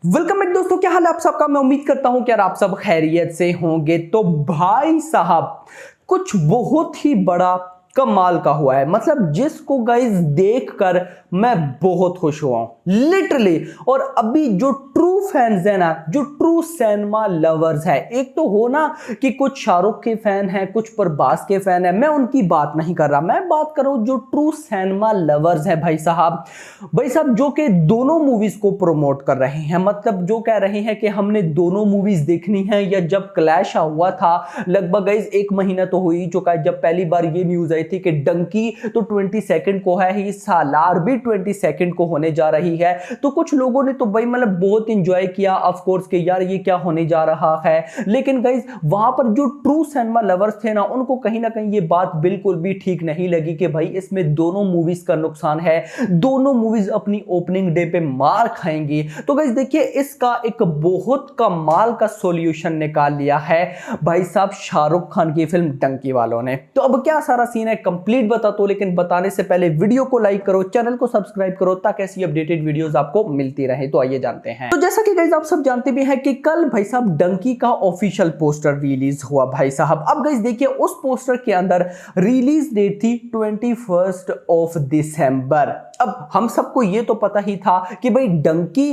Welcome back दोस्तों, क्या हाल है आप सबका। मैं उम्मीद करता हूं कि यार आप सब खैरियत से होंगे। तो भाई साहब कुछ बहुत ही बड़ा कमाल का हुआ है, मतलब जिसको गाइस देखकर मैं बहुत खुश हुआ हूं लिटरली। और अभी जो ट्रू फैंस है ना, जो ट्रू सिनेमा लवर्स है, एक तो हो ना कि कुछ शाहरुख के फैन हैं, कुछ प्रभास के फैन हैं, मैं उनकी बात नहीं कर रहा, मैं बात कर रहा हूं जो ट्रू सिनेमा लवर्स है भाई साहब जो कि दोनों मूवीज को प्रमोट कर रहे हैं। मतलब जो कह रहे हैं कि हमने दोनों मूवीज देखनी है। या जब क्लैश हुआ था लगभग गाइस 1 महीना तो हो ही चुका है, जब पहली बार ये न्यूज आई थी कि डंकी तो 22 को है ही, सालार भी 22 को होने जा रही है। तो कुछ लोगों ने तो भाई मतलब बहुत इंजॉय किया ऑफ कोर्स कि यार ये क्या होने जा रहा है। लेकिन गाइस वहां पर जो ट्रू सिनेमा लवर्स थे ना, उनको कहीं ना कहीं ये बात बिल्कुल भी ठीक नहीं लगी कि भाई इसमें दोनों मूवीज का नुकसान है, दोनों मूवीज अपनी ओपनिंग डे पे मार खाएंगी। तो गाइस देखिए इसका एक बहुत कमाल का सॉल्यूशन निकाल लिया है भाई साहब शाहरुख खान की फिल्म डंकी वालों ने। तो अब क्या सारा सीन है कंप्लीट बताता हूं, लेकिन बताने से पहले वीडियो को लाइक करो, चैनल को सब्सक्राइब करो ताकि ऐसी अपडेटेड वीडियोस आपको मिलती रहे। तो आइए जानते हैं। तो जैसा कि गाइस आप सब जानते भी हैं कि कल भाई साहब डंकी का ऑफिशियल पोस्टर रिलीज हुआ भाई साहब। अब गाइस देखिए उस पोस्टर के अंदर रिलीज डेट थी 21 दिसंबर। अब हम सबको ये तो पता ही था कि भाई डंकी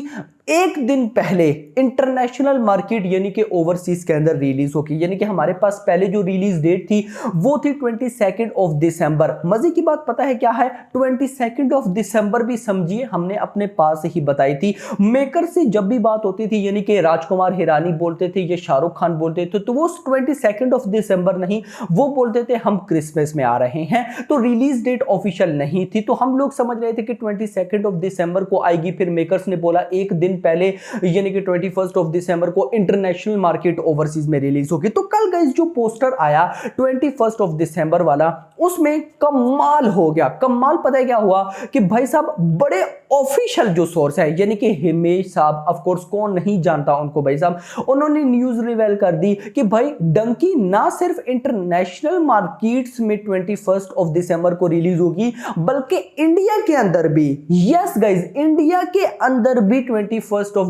एक दिन पहले इंटरनेशनल मार्केट यानी कि ओवरसीज के अंदर रिलीज होगी। यानी कि हमारे पास पहले जो रिलीज डेट थी वो थी 22 दिसंबर। मजे की बात पता है क्या है, 22 दिसंबर भी समझिए हमने अपने पास ही बताई थी। मेकर से जब भी बात होती थी यानी कि राजकुमार हिरानी बोलते थे, ये शाहरुख खान बोलते थे, तो वो 22 दिसंबर नहीं, वो बोलते थे हम क्रिसमस में आ रहे हैं। तो रिलीज डेट ऑफिशियल नहीं थी, तो हम लोग समझ रहे थे कि 22 दिसंबर को आएगी। फिर मेकर्स ने बोला एक दिन पहले यानी कि 21 दिसंबर को इंटरनेशनल मार्केट ओवरसीज में रिलीज होगी। तो कल गाइस जो पोस्टर आया 21 दिसंबर वाला, उसमें कमाल हो गया। कमाल पता है क्या हुआ कि भाई साहब बड़े ऑफिशियल जो सोर्स है यानी कि हिमेश साहब, ऑफ कोर्स कौन नहीं जानता उनको भाई साहब, उन्होंने न्यूज रिवील कर दी कि भाई डंकी ना सिर्फ इंटरनेशनल मार्केट्स में 21 दिसंबर को रिलीज होगी बल्कि इंडिया के अंदर भी, यस गाइस इंडिया के अंदर भी 21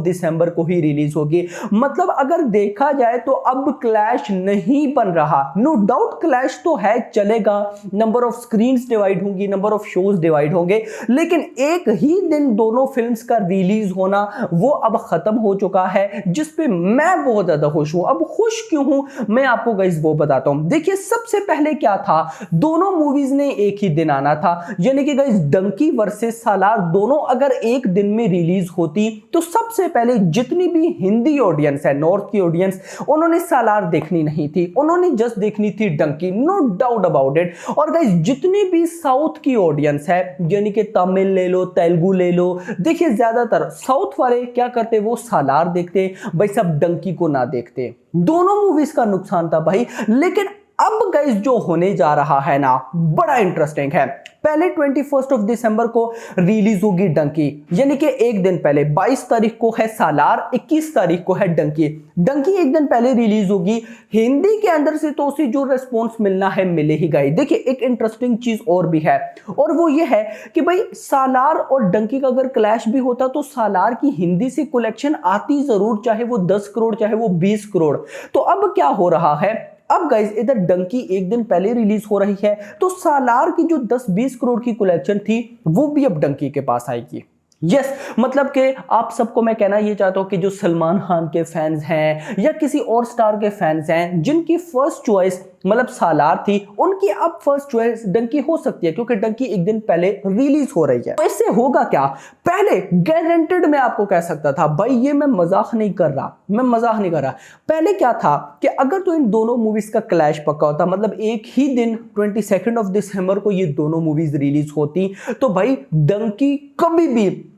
दिसंबर को ही रिलीज होगी। मतलब अगर देखा जाए तो अब क्लैश नहीं बन रहा। नो डाउट क्लैश तो है, चलेगा, नंबर ऑफ स्क्रीन्स डिवाइड होंगी, नंबर ऑफ शोज डिवाइड होंगे, लेकिन एक ही दिन दोनों फिल्म्स का रिलीज होना वो अब खत्म हो चुका है, जिस पे मैं बहुत ज्यादा खुश हूं। अब खुश क्यों हूं मैं आपको गाइस वो बताता हूं। देखिए सबसे पहले क्या था, दोनों मूवीज ने एक ही दिन आना था। यानी कि गाइस डंकी वर्सेस सालार दोनों अगर एक दिन में रिलीज होती तो सबसे पहले जितनी भी हिंदी ऑडियंस है, नॉर्थ की ऑडियंस, उन्होंने सालार देखनी नहीं थी, उन्होंने जस्ट देखनी थी Dunki, no doubt about it. और गाइस जितनी भी साउथ की ऑडियंस है यानी कि तमिल ले लो, तेलुगु ले लो, देखिए ज्यादातर साउथ वाले क्या करते, वो सालार देखते भाई, सब डंकी को ना देखते। दोनों मूवीज का नुकसान था भाई। लेकिन अब गाइस जो होने जा रहा है ना बड़ा इंटरेस्टिंग है। पहले 21 दिसंबर को रिलीज होगी डंकी, यानी कि एक दिन पहले 22 तारीख को है सालार, 21 तारीख को है डंकी। डंकी एक दिन पहले रिलीज होगी। हिंदी के अंदर से तो उसे जो रिस्पॉन्स मिलना है मिले ही गए। देखिए एक इंटरेस्टिंग चीज और भी है, और वो ये है कि भाई सालार और डंकी का अगर क्लैश भी होता तो सालार की हिंदी से कलेक्शन आती जरूर, चाहे वो 10 करोड़ चाहे वो 20 करोड़। तो अब क्या हो रहा है, अब गाइस इधर डंकी एक दिन पहले रिलीज हो रही है तो सालार की जो 10-20 करोड़ की कलेक्शन थी वो भी अब डंकी के पास आएगी। यस मतलब कि आप सबको मैं कहना ये चाहता हूं कि जो सलमान खान के फैंस हैं या किसी और स्टार के फैंस हैं जिनकी फर्स्ट चॉइस मतलब सालार थी, उनकी अब फर्स्ट चॉइस डंकी हो सकती है, क्योंकि डंकी एक दिन पहले रिलीज हो रही है। तो इससे होगा क्या, पहले गारंटेड मैं आपको कह सकता था भाई, ये मैं मजाक नहीं कर रहा, मैं मजाक नहीं कर रहा। पहले क्या था कि अगर तो इन दोनों मूवीज का क्लैश पक्का होता, मतलब एक ही दिन 22 दिसंबर को ये दोनों मूवीज रिलीज होती, तो भाई डंकी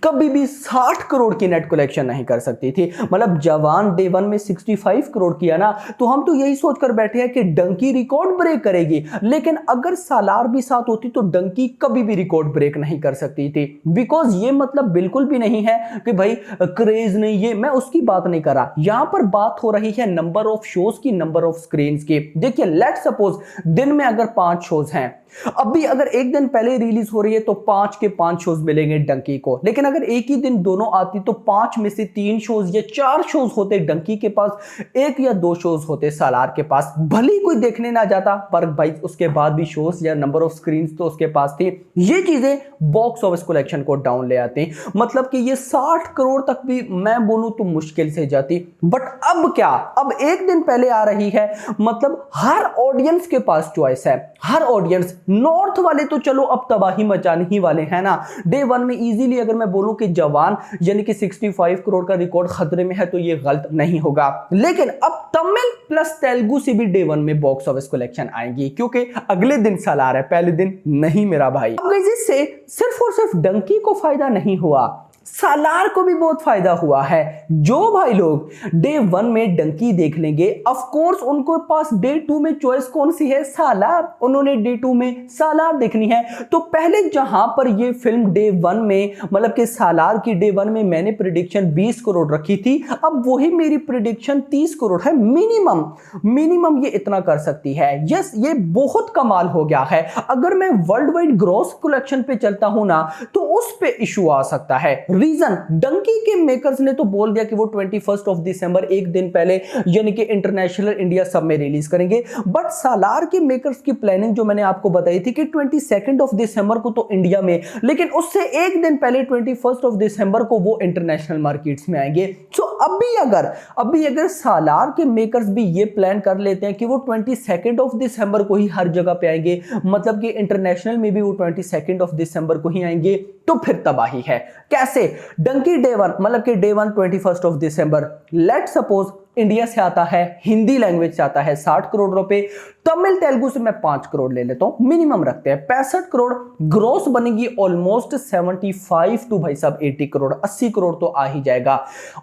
कभी भी 60 करोड़ की नेट कलेक्शन नहीं कर सकती थी। मतलब जवान डे वन में 65 करोड़ किया ना, तो हम तो यही सोचकर बैठे हैं कि डंकी रिकॉर्ड ब्रेक करेगी, लेकिन अगर सालार भी साथ होती तो डंकी कभी भी रिकॉर्ड ब्रेक नहीं कर सकती थी। बिकॉज ये मतलब बिल्कुल भी नहीं है कि भाई क्रेज नहीं, ये मैं उसकी बात नहीं कर रहा, यहां पर बात हो रही है नंबर ऑफ शोज की, नंबर ऑफ स्क्रीन की। देखिए लेट सपोज दिन में अगर 5 शोज हैं, अभी अगर एक दिन पहले रिलीज हो रही है तो 5 के 5 शोज मिलेंगे डंकी को, लेकिन अगर एक ही दिन दोनों आती तो 5 में से 3 शोज या 4 शोज होते डंकी के पास, 1 या 2 शोज होते सालार के पास। भले ही कोई देखने ना जाता पर भाई उसके बाद भी शोज या नंबर ऑफ स्क्रीन तो उसके पास थी। ये चीजें बॉक्स ऑफिस कलेक्शन को डाउन ले आती, मतलब कि ये 60 करोड़ तक भी मैं बोलूं तो मुश्किल से जाती। बट अब क्या, अब एक दिन पहले आ रही है, मतलब हर ऑडियंस के पास चॉइस है, हर ऑडियंस। नॉर्थ वाले तो चलो अब तबाही मचाने ही वाले हैं ना। डे 1 में इजीली अगर मैं बोलूं कि जवान यानी कि 65 करोड़ का रिकॉर्ड खतरे में है तो ये गलत नहीं होगा, लेकिन अब तमिल प्लस तेलुगु से भी डे 1 में बॉक्स ऑफिस कलेक्शन आएंगी, क्योंकि अगले दिन सालार है, पहले दिन नहीं मेरा भाई। अब इससे सिर्फ और सिर्फ डंकी को फायदा नहीं हुआ, सालार को भी बहुत फायदा हुआ है। जो भाई लोग डे 1 में डंकी देख लेंगे, ऑफ कोर्स उनको पास डे 2 में चॉइस कौन सी है, सालार। उन्होंने डे 2 में सालार देखनी है, तो पहले जहां पर ये फिल्म डे 1 में मतलब कि सालार की डे 1 में मैंने प्रेडिक्शन 20 करोड़ रखी थी, अब वही मेरी प्रेडिक्शन 30 करोड़ है मिनिमम ये इतना कर सकती है। यस, ये बहुत कमाल हो गया है। अगर मैं वर्ल्ड वाइड ग्रॉस कलेक्शन पे चलता हूं ना तो उस पे इशू आ सकता है। रीजन, डंकी के मेकर्स ने तो बोल दिया कि वो 21 ऑफ दिसंबर एक दिन पहले यानी कि इंटरनेशनल इंडिया सब में रिलीज करेंगे, बट सालार के मेकर्स की प्लानिंग जो मैंने आपको बताई थी कि 22 ऑफ दिसंबर को तो इंडिया में, लेकिन उससे एक दिन पहले 21 ऑफ दिसंबर को वो इंटरनेशनल मार्केट्स में आएंगे। सो अभी अगर सालार के मेकर्स भी ये प्लान कर लेते हैं कि वो 22 ऑफ दिसंबर को ही हर जगह पे आएंगे, मतलब कि इंटरनेशनल में भी वो 22 ऑफ दिसंबर को ही आएंगे, तो फिर तबाही है। कैसे? डंकी डे 1 मतलब कि day 1 21 of December, let suppose India से आता है, हिंदी लैंग्वेज से आता है 60 करोड़ रुपए, तमिल तेलुगु से मैं 5 करोड़ ले लेता हूं, मिनिमम रखते हैं 65 करोड़, ग्रोस बनेगी ऑलमोस्ट 75 टू भाई साहब 80 करोड़, 80 करोड़ तो आ ही जाएगा।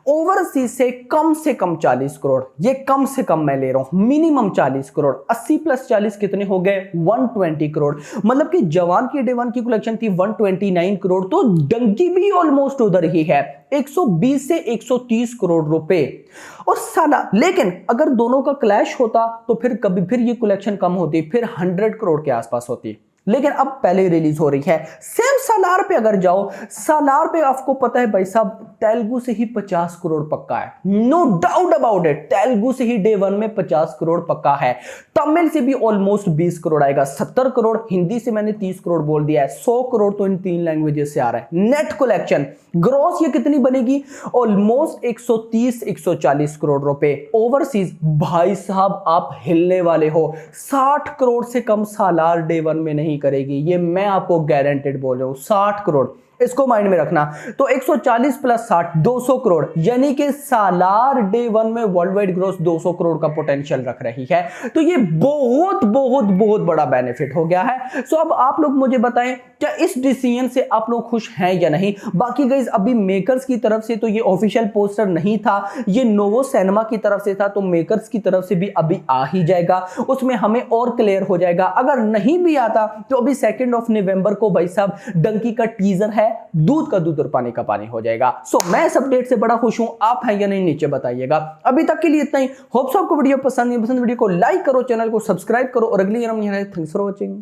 ओवरसीज से कम 40 करोड़, ये कम से कम मैं ले रहा हूं, मिनिमम 40 करोड़, 80 प्लस 40 कितने हो गए, 120 करोड़। मतलब कि जवान की डे 1 की कलेक्शन थी 129 करोड़, तो डंकी भी ऑलमोस्ट उधर ही है, 120 से 130 करोड़ रुपए और साला। लेकिन अगर दोनों का क्लैश होता तो फिर ये कलेक्शन कम होती, फिर 100 करोड़ के आसपास होती, लेकिन अब पहले रिलीज हो रही है। सेम सालार पे अगर जाओ, सालार पे आपको पता है भाई साहब तेलुगु से ही 50 करोड़ पक्का है, no doubt about it, Telugu से ही डे 1 में 50 करोड़ पक्का है। तमिल से भी ऑलमोस्ट 20 करोड़ आएगा, 70 करोड़, हिंदी से मैंने 30 करोड़ बोल दिया है, 100 करोड़ तो इन 3 लैंग्वेजेस से आ रहा है। नेट कलेक्शन ग्रॉस ये कितनी बनेगी, ऑलमोस्ट 130-140 करोड़ रुपए। ओवरसीज भाई साहब आप हिलने वाले हो, 60 करोड़ से कम सालार डे 1 में नहीं करेगी, ये मैं आपको गारंटेड बोल रहा हूं, 60 करोड़, इसको माइंड में रखना। तो 140 प्लस 60 200 करोड़, यानी कि सालार डे 1 में वर्ल्ड वाइड ग्रोथ 200 करोड़ का पोटेंशियल रख रही है, तो ये बहुत बहुत बहुत बड़ा बेनिफिट हो गया है। सो अब आप लोग मुझे बताएं क्या इस डिसीजन से आप लोग खुश हैं या नहीं। बाकी गाइस अभी मेकर्स की तरफ से तो ये ऑफिशियल पोस्टर नहीं था, ये नोवो सिनेमा की तरफ से था, तो मेकर्स की तरफ से भी अभी आ ही जाएगा, उसमें हमें और क्लियर हो जाएगा। अगर नहीं भी आता तो अभी 2 ऑफ नवंबर को भाई साहब डंकी का टीजर है, दूध का दूध और पानी का पानी हो जाएगा। सो मैं इस अपडेट से बड़ा खुश हूं, आप हैं या नहीं नीचे बताइएगा। अभी तक के लिए इतना ही, होप्स आपको वीडियो पसंद वीडियो को लाइक करो, चैनल को सब्सक्राइब करो और अगली थैंक्स फॉर वॉचिंग।